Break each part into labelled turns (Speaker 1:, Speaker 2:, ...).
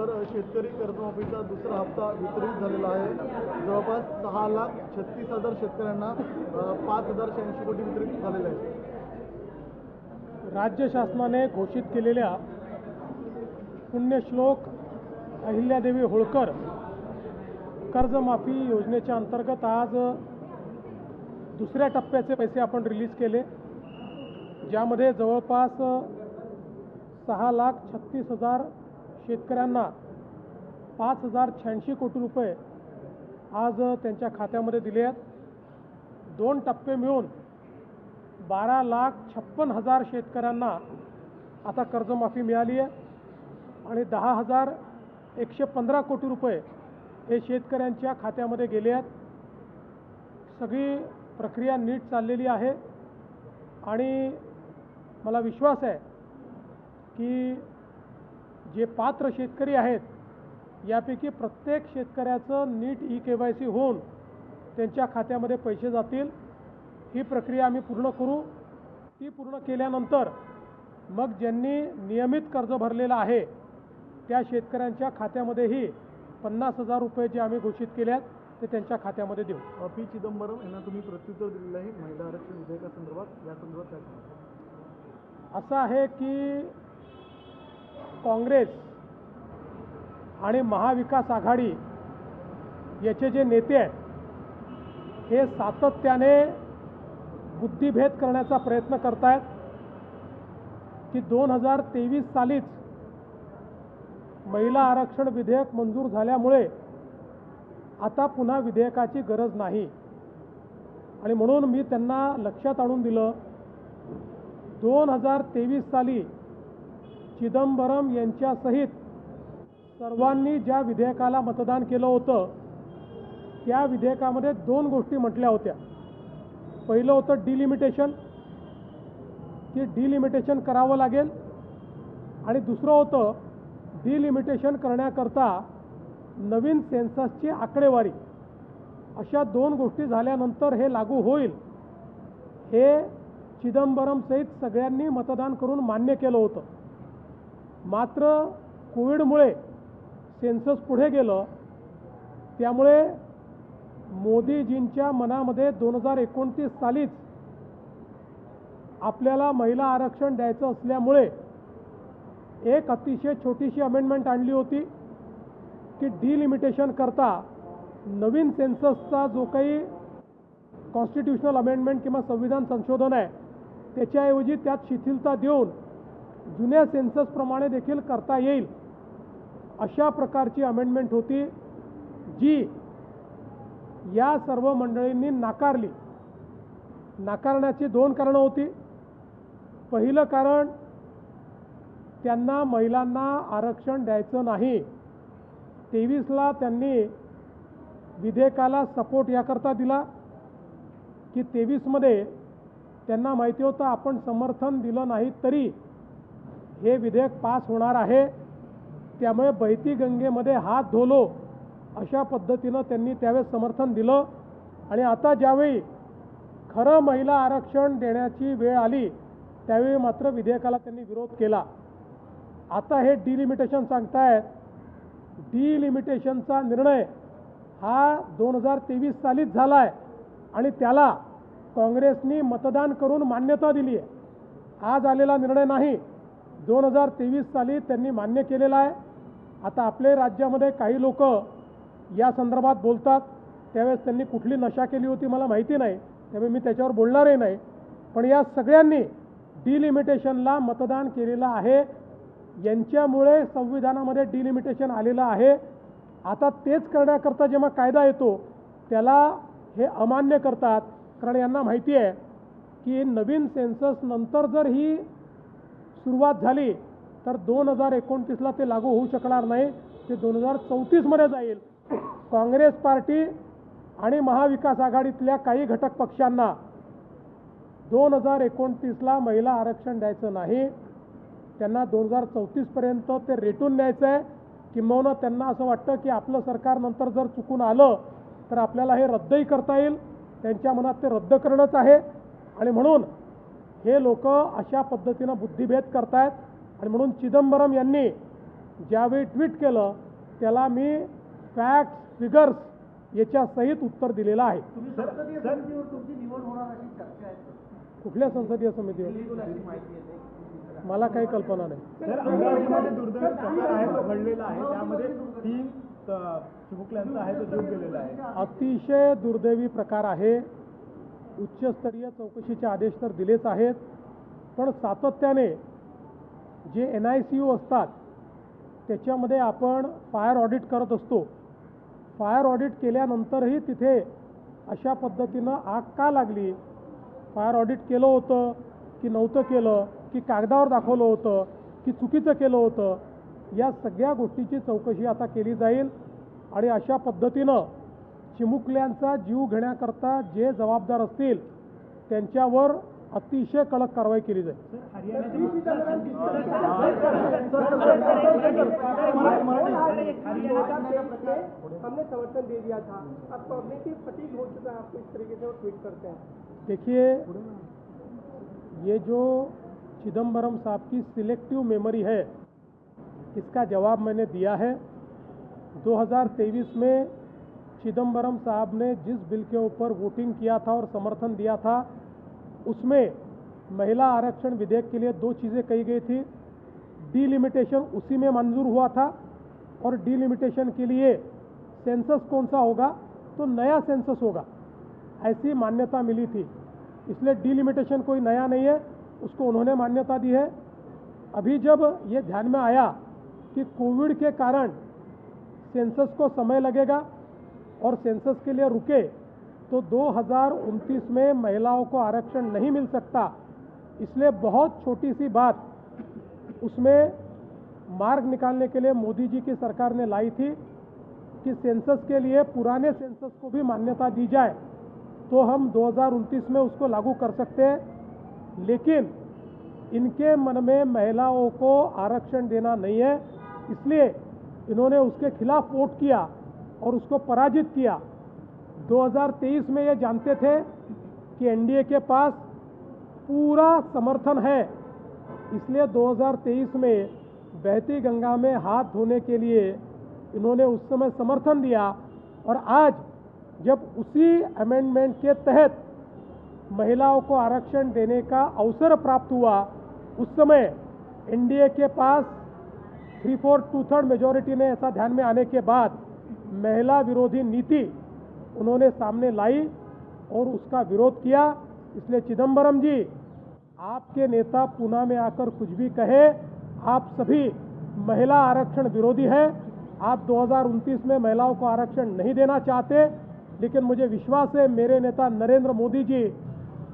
Speaker 1: Sir, शेतकरी कर्जमाफीचा दुसरा हप्ता वितरित झालेला आहे. जवळपास 6,36,000 शेतकऱ्यांना 5,086 कोटी वितरित झालेले आहेत.
Speaker 2: राज्य शासनाने घोषित केलेल्या पुण्यश्लोक अहिल्यादेवी होळकर कर्जमाफी योजनेच्या अंतर्गत आज दुसऱ्या टप्प्याचे पैसे आपण रिलीज केले, ज्यामध्ये जवळपास 6,36,000 शेतकऱ्यांना 5,086 कोटी रुपये आज त्यांच्या खात्यामध्ये दिले आहेत. 2 टप्पे मिळून 12,56,000 शेतकऱ्यांना आता कर्जमाफी मिळाली आहे आणि 10,115 कोटी रुपये हे शेतकऱ्यांच्या खात्यामध्ये गेले आहेत. सगळी प्रक्रिया नीट चाललेली आहे आणि मला विश्वास आहे की जे पात्र शेतकरी आहेत यापैकी प्रत्येक शेतकऱ्याचं नीट KYC होऊन त्यांच्या खात्यामध्ये पैसे जातील. ही प्रक्रिया आम्ही पूर्ण करू. ती पूर्ण केल्यानंतर मग ज्यांनी नियमित कर्ज भरलेलं आहे त्या शेतकऱ्यांच्या खात्यामध्येही 50,000 रुपये जे आम्ही घोषित केले आहेत ते त्यांच्या खात्यामध्ये देऊ.
Speaker 1: पी. चिदंबरम यांना तुम्ही प्रत्युत्तर दिलेलं आहे महिला आरक्षण विधेयकासंदर्भात. या संदर्भात काय सांगा?
Speaker 2: असं आहे की काँग्रेस आणि महाविकास आघाडी याचे जे नेते आहेत हे सातत्याने बुद्धिभेद करण्याचा प्रयत्न करत आहेत की 2023 सालीच महिला आरक्षण विधेयक मंजूर झाल्यामुळे आता पुन्हा विधेयकाची गरज नाही. आणि म्हणून मी त्यांना लक्षात आणून दिलं 2023 साली चिदंबरम यांच्यासहित सर्वांनी ज्या विधेयकाला मतदान केलं होतं त्या विधेयकामध्ये 2 गोष्टी म्हटल्या होत्या. पहिलं होतं डिलिमिटेशन, की डिलिमिटेशन करावं लागेल, आणि दुसरं होतं डिलिमिटेशन करण्याकरता नवीन सेन्ससची आकडेवारी. अशा 2 गोष्टी झाल्यानंतर हे लागू होईल हे चिदंबरम सहित सगळ्यांनी मतदान करून मान्य केलं होतं. मात्र कोविडमुळे सेन्सस पुढे गेलं, त्यामुळे मोदीजींच्या मनामध्ये 2029 सालीच आपल्याला महिला आरक्षण द्यायचं असल्यामुळे एक अतिशय छोटीशी अमेंडमेंट आणली होती की डिलिमिटेशन करता नवीन सेन्ससचा जो काही कॉन्स्टिट्यूशनल अमेंडमेंट किंवा संविधान संशोधन आहे त्याच्याऐवजी त्यात शिथिलता देऊन जुन्या सेन्ससप्रमाणे देखील करता येईल अशा प्रकारची अमेंडमेंट होती, जी या सर्व मंडळींनी नाकारली. नाकारण्याची 2 कारणं होती. पहिलं कारण, त्यांना महिलांना आरक्षण द्यायचं नाही. 23ला त्यांनी विधेयकाला सपोर्ट याकरता दिला की 23मध्ये त्यांना माहिती होतं आपण समर्थन दिलं नाही तरी हे विधेयक पास होणार आहे, त्यामुळे बहती गंगेमध्ये हात धोलो अशा पद्धतीनं त्यांनी त्यावेळेस समर्थन दिलं. आणि आता ज्यावेळी खरं महिला आरक्षण देण्याची वेळ आली त्यावेळी मात्र विधेयकाला त्यांनी विरोध केला. आता हे डिलिमिटेशन सांगतायत. डिलिमिटेशनचा निर्णय हा 2023 सालीच झाला आहे आणि त्याला काँग्रेसनी मतदान करून मान्यता दिली आहे. आज आलेला निर्णय नाही, 2023 साली त्यांनी मान्य केलेला आहे. आता आपले राज्यामध्ये काही लोक या संदर्भात बोलतात, त्यावेळेस त्यांनी कुठली नशा केली होती मला माहिती नाही, त्यामुळे मी त्याच्यावर बोलणारही नाही. पण या सगळ्यांनी डिलिमिटेशनला मतदान केलेलं आहे. यांच्यामुळे संविधानामध्ये डिलिमिटेशन आलेलं आहे. आता तेच करण्याकरता जेव्हा कायदा येतो त्याला हे अमान्य करतात, कारण यांना माहिती आहे की नवीन सेन्सस नंतर जर ही सुरुवात झाली तर 2029ला ते लागू होऊ शकणार नाही, ते 2034मध्ये जाईल. काँग्रेस पार्टी आणि महाविकास आघाडीतल्या काही घटक पक्षांना 2029ला महिला आरक्षण द्यायचं नाही, त्यांना 2034पर्यंत ते रेटून न्यायचं आहे. किंबहुना त्यांना असं वाटतं की आपलं सरकार नंतर जर चुकून आलं तर आपल्याला हे रद्दही करता येईल. त्यांच्या मनात ते रद्द करणंच आहे. आणि म्हणून हे लोक अशा पद्धतीनं बुद्धिभेद करतायत. आणि म्हणून चिदंबरम यांनी ज्यावेळी ट्विट केलं त्याला मी फॅक्ट्स फिगर्स याच्या सहित उत्तर दिलेलं आहे.
Speaker 1: संसदीय समितीवर तुमची निवड होणार अशी चर्चा आहे.
Speaker 2: कुठल्या संसदीय समितीवर
Speaker 1: अशी माहिती येते.
Speaker 2: मला काही कल्पना नाही.
Speaker 1: सर, अमरावतीमध्ये दुर्दैवी प्रकार आहे तो घडलेला आहे, त्यामध्ये 3 चिमुकल्यांचा आहे तो जीव गेलेला आहे.
Speaker 2: अतिशय दुर्दैवी प्रकार आहे. उच्चस्तरीय चौकशीचे आदेश तर दिलेच आहेत, पण सातत्याने जे NICU असतात त्याच्यामध्ये आपण फायर ऑडिट करत असतो. फायर ऑडिट केल्यानंतरही तिथे अशा पद्धतीनं आग का लागली, फायर ऑडिट केलं होतं की नव्हतं केलं, की कागदावर दाखवलं होतं की चुकीचं केलं होतं, या सगळ्या गोष्टीची चौकशी आता केली जाईल. आणि अशा पद्धतीनं चिमुकल्यांचा जीव घेण्याकरता जे जबाबदार असतील त्यांच्यावर अतिशय कडक कारवाई केली जाईल.
Speaker 3: हमने समर्थन दे दिया था, अब कॉग्निटिव फटीग हो चुका है, आपको इस तरीके से वो ट्वीट करते हैं.
Speaker 2: देखिए, ये जो चिदम्बरम साहब की सिलेक्टिव मेमोरी है, इसका जवाब मैंने दिया है. 2023 में चिदम्बरम साहब ने जिस बिल के ऊपर वोटिंग किया था और समर्थन दिया था, उसमें महिला आरक्षण विधेयक के लिए 2 चीज़ें कही गई थी. डीलिमिटेशन उसी में मंजूर हुआ था, और डीलिमिटेशन के लिए सेंसस कौन सा होगा, तो नया सेंसस होगा, ऐसी मान्यता मिली थी. इसलिए डीलिमिटेशन कोई नया नहीं है, उसको उन्होंने मान्यता दी है. अभी जब ये ध्यान में आया कि कोविड के कारण सेंसस को समय लगेगा और सेंसस के लिए रुके, तो 2029 में महिलाओं को आरक्षण नहीं मिल सकता, इसलिए बहुत छोटी सी बात उसमें मार्ग निकालने के लिए मोदी जी की सरकार ने लाई थी कि सेंसस के लिए पुराने सेंसस को भी मान्यता दी जाए, तो हम 2029 में उसको लागू कर सकते हैं. लेकिन इनके मन में महिलाओं को आरक्षण देना नहीं है, इसलिए इन्होंने उसके खिलाफ वोट किया और उसको पराजित किया. 2023 में ये जानते थे कि NDA के पास पूरा समर्थन है, इसलिए 2023 में बहती गंगा में हाथ धोने के लिए इन्होंने उस समय समर्थन दिया. और आज जब उसी अमेंडमेंट के तहत महिलाओं को आरक्षण देने का अवसर प्राप्त हुआ, उस समय NDA के पास 3/4 2/3 मेजॉरिटी ने ऐसा ध्यान में आने के बाद महिला विरोधी नीति उन्होंने सामने लाई और उसका विरोध किया. इसलिए चिदम्बरम जी, आपके नेता पूना में आकर कुछ भी कहे, आप सभी महिला आरक्षण विरोधी है. आप 2029 में महिलाओं को आरक्षण नहीं देना चाहते, लेकिन मुझे विश्वास है मेरे नेता नरेंद्र मोदी जी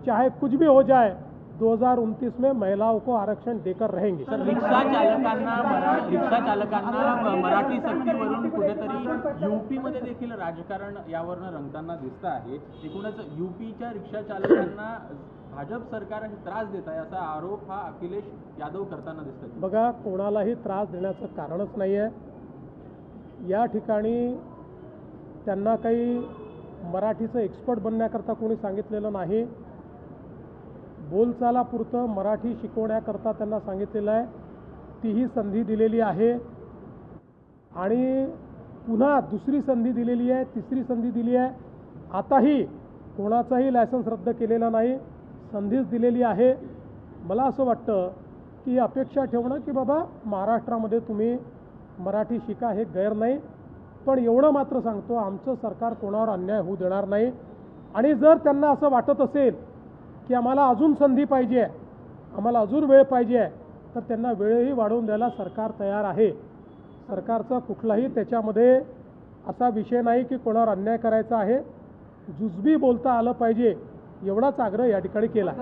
Speaker 2: चाहे कुछ भी हो जाए 2029 में महिलाओं को आरक्षण देकर रहेंगे.
Speaker 4: सर, रिक्षा चालकांना मराठी सक्तीवरून कुठेतरी यूपीमध्ये देखील राजकारण यावरनं रंगताना दिसतं आहे. एकूणच यूपीच्या रिक्षा चालकांना भाजप सरकार त्रास देत आहे असा आरोप हा अखिलेश यादव करताना दिसतात.
Speaker 2: बघा, कोणालाही त्रास देण्याचं कारणच नाही आहे. या ठिकाणी त्यांना काही मराठीचं एक्सपर्ट बनण्याकरता कोणी सांगितलेलं नाही. बोलचालापुरतं मराठी शिकवण्याकरता त्यांना सांगितलेलं आहे. तीही संधी दिलेली आहे आणि पुन्हा दुसरी संधी दिलेली आहे, तिसरी संधी दिली आहे. आताही कोणाचाही लायसन्स रद्द केलेला नाही, संधीच दिलेली आहे. मला असं वाटतं की अपेक्षा ठेवणं की बाबा महाराष्ट्रामध्ये तुम्ही मराठी शिका हे गैर नाही, पण एवढं मात्र सांगतो, आमचं सरकार कोणावर अन्याय होऊ देणार नाही. आणि जर त्यांना असं वाटत असेल की आम्हाला अजून संधी पाहिजे आहे, आम्हाला अजून वेळ पाहिजे आहे, तर त्यांना वेळही वाढवून द्यायला सरकार तयार आहे. सरकारचा कुठलाही त्याच्यामध्ये असा विषय नाही की कोणावर अन्याय करायचा आहे. जुजबी बोलता आलं पाहिजे एवढाच आग्रह या ठिकाणी केला.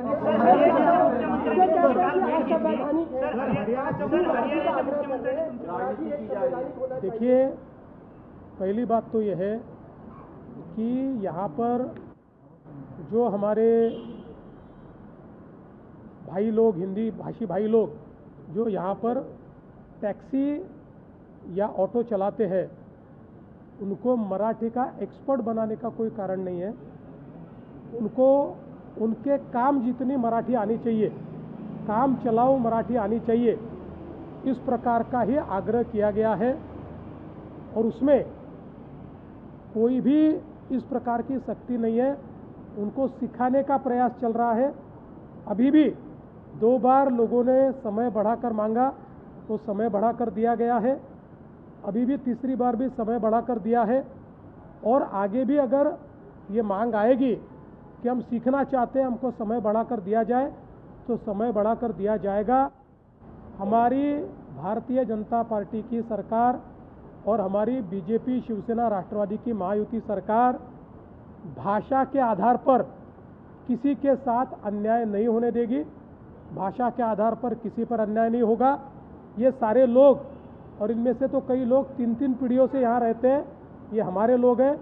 Speaker 2: देखिए, पहली बात तो यह है कि यहाँ पर जो हमारे भाई लोग, हिंदी भाषी भाई लोग जो यहाँ पर टैक्सी या ऑटो चलाते हैं, उनको मराठी का एक्सपर्ट बनाने का कोई कारण नहीं है. उनको उनके काम जितनी मराठी आनी चाहिए, काम चलाऊ मराठी आनी चाहिए. इस प्रकार का ही आग्रह किया गया है और उसमें कोई भी इस प्रकार की सख्ती नहीं है। उनको सिखाने का प्रयास चल रहा है। अभी भी 2 बार लोगों ने समय बढ़ाकर मांगा तो समय बढ़ाकर दिया गया है। अभी भी तीसरी बार भी समय बढ़ाकर दिया है और आगे भी अगर ये मांग आएगी कि हम सीखना चाहते हैं, हमको समय बढ़ाकर दिया जाए तो समय बढ़ाकर दिया जाएगा। हमारी भारतीय जनता पार्टी की सरकार और हमारी बीजेपी, शिवसेना, राष्ट्रवादी की महायुति सरकार भाषा के आधार पर किसी के साथ अन्याय नहीं होने देगी। भाषा के आधार पर किसी पर अन्याय नहीं होगा। ये सारे लोग, और इनमें से तो कई लोग 3-3 पीढ़ियों से यहाँ रहते हैं, ये हमारे लोग हैं,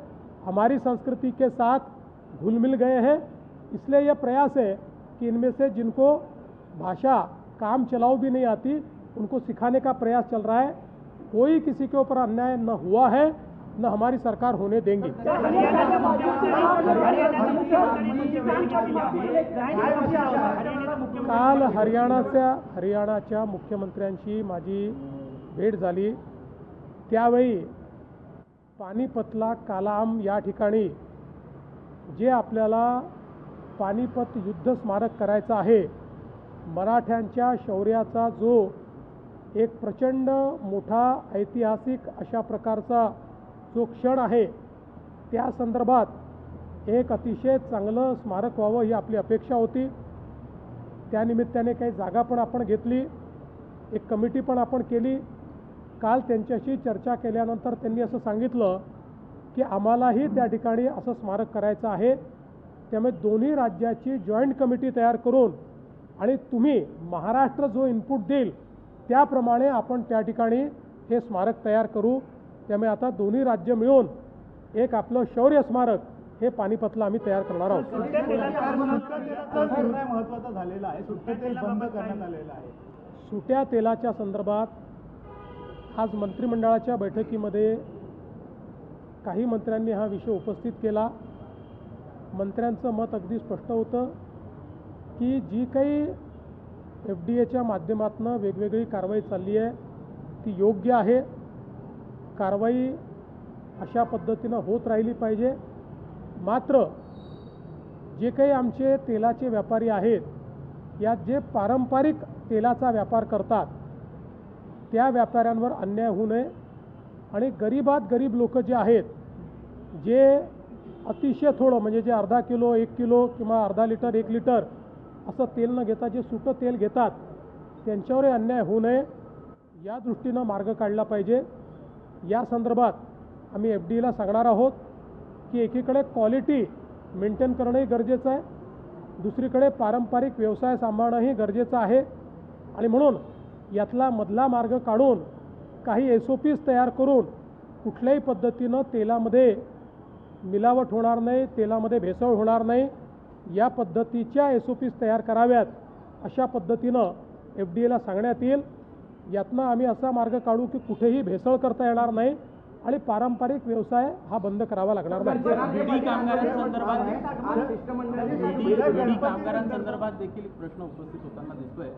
Speaker 2: हमारी संस्कृति के साथ घुल मिल गए हैं। इसलिए यह प्रयास है कि इनमें से जिनको भाषा काम चलाऊ भी नहीं आती, उनको सिखाने का प्रयास चल रहा है। कोई किसी के ऊपर अन्याय न हुआ है, न हमारी सरकार होने देंगी। काल हरियाणाच्या मुख्यमंत्र्यांशी माझी भेट झाली। त्यावेळी पानिपतला कालाम या ठिकाणी जे आपल्याला पानिपत युद्ध स्मारक करायचं आहे, मराठ्यांच्या शौर्याचा जो एक प्रचंड मोठा ऐतिहासिक अशा प्रकारचा जो क्षण आहे, त्या संदर्भात एक अतिशय चांगलं स्मारक व्हावं ही आपली अपेक्षा होती। त्यानिमित्ताने काही जागा पण आपण घेतली, एक कमिटी पण आपण केली। काल त्यांच्याशी चर्चा केल्यानंतर त्यांनी असं सांगितलं की आम्हालाही त्या ठिकाणी असं स्मारक करायचं आहे। त्यामुळे दोन्ही राज्याची जॉईंट कमिटी तयार करून आणि तुम्ही महाराष्ट्र जो इनपुट देईल त्याप्रमाणे आपण त्या ठिकाणी हे स्मारक तयार करू। त्यामुळे आता दोन्ही राज्य मिळून एक आपलं शौर्य स्मारक हे पानिपतला आम्ही तयार करणार आहोत।
Speaker 1: महत्त्वाचा झालेला आहे, सुट्टे तेल बंद करण्यात आलेलं आहे।
Speaker 2: सुट्या तेलाच्या संदर्भात आज मंत्रिमंडळाच्या बैठकीमध्ये काही मंत्र्यांनी हा विषय उपस्थित केला। मंत्र्यांचं मत अगदी स्पष्ट होतं की जी काही FDAच्या माध्यमातून वेगवेगळी कारवाई चालली आहे ती योग्य आहे। कारवाई अशा पद्धतीनं होत राहिली पाहिजे। मात्र जे काही आमचे तेलाचे व्यापारी आहेत, यात जे पारंपरिक तेलाचा व्यापार करतात त्या व्यापाऱ्यांवर अन्याय होऊ नये आणि गरीबात गरीब लोक जे आहेत, जे अतिशय थोडं म्हणजे जे अर्धा किलो, 1 किलो किंवा अर्धा लिटर, 1 लिटर असं तेल न घेता जे सुटं तेल घेतात त्यांच्यावरही अन्याय होऊ नये या दृष्टीनं मार्ग काढला पाहिजे। या संदर्भात आम्ही FDAला सांगणार आहोत की एकीकडे क्वालिटी मेंटेन करणंही गरजेचं आहे, दुसरीकडे पारंपरिक व्यवसाय सांभाळणंही गरजेचं आहे आणि म्हणून यातला मधला मार्ग काढून काही SOPs तयार करून कुठल्याही पद्धतीनं तेलामध्ये मिलावट होणार नाही, तेलामध्ये भेसळ होणार नाही या पद्धतीच्या SOPs तयार कराव्यात अशा पद्धतीनं FDAला सांगण्यात येईल। यातनं आम्ही असा मार्ग काढू की कुठेही भेसळ करता येणार नाही आणि पारंपरिक व्यवसाय हा बंद करावा लागणार नाही।
Speaker 4: बीडी कामगारांसंदर्भात देखील प्रश्न उपस्थित होताना दिसतोय।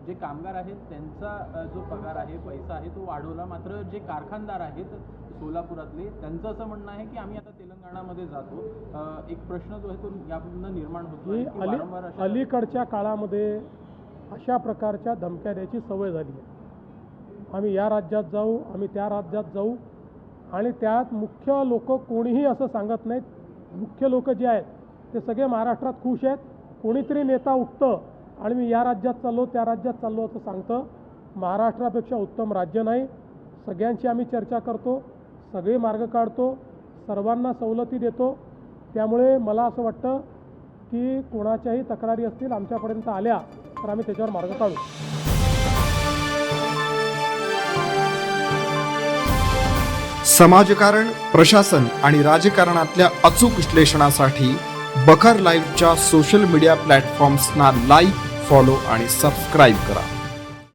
Speaker 4: जे कामगार आहेत त्यांचा जो पगार आहे, पैसा आहे तो वाढवला, मात्र जे कारखानदार आहेत सोलापुरातले त्यांचं असं म्हणणं आहे की आम्ही आता तेलंगणामध्ये जातो। एक प्रश्न जो आहे तो यामधून निर्माण होतो।
Speaker 2: अलीकडच्या काळामध्ये अशा प्रकारच्या धमक्या द्यायची सवय झाली आहे। आम्ही या राज्यात जाऊ, आम्ही त्या राज्यात जाऊ आणि त्यात मुख्य लोक कोणीही असं सांगत नाहीत। मुख्य लोक जे आहेत ते सगळे महाराष्ट्रात खुश आहेत। कोणीतरी नेता उठतं आणि मी या राज्यात चाललो, त्या राज्यात चाललो असं सांगतं। महाराष्ट्रापेक्षा उत्तम राज्य नाही। सगळ्यांची आम्ही चर्चा करतो, सगळे मार्ग काढतो, सर्वांना सवलती देतो। त्यामुळे मला असं वाटतं की कोणाच्याही तक्रारी असतील आमच्यापर्यंत आल्या तर आम्ही त्याच्यावर मार्ग काढू।
Speaker 5: समाजकारण, प्रशासन आणि राजकारणातल्या अचूक विश्लेषणासाठी बखर लाईव्हच्या सोशल मीडिया प्लॅटफॉर्म्सना लाईक, फॉलो आणि सबस्क्राईब करा।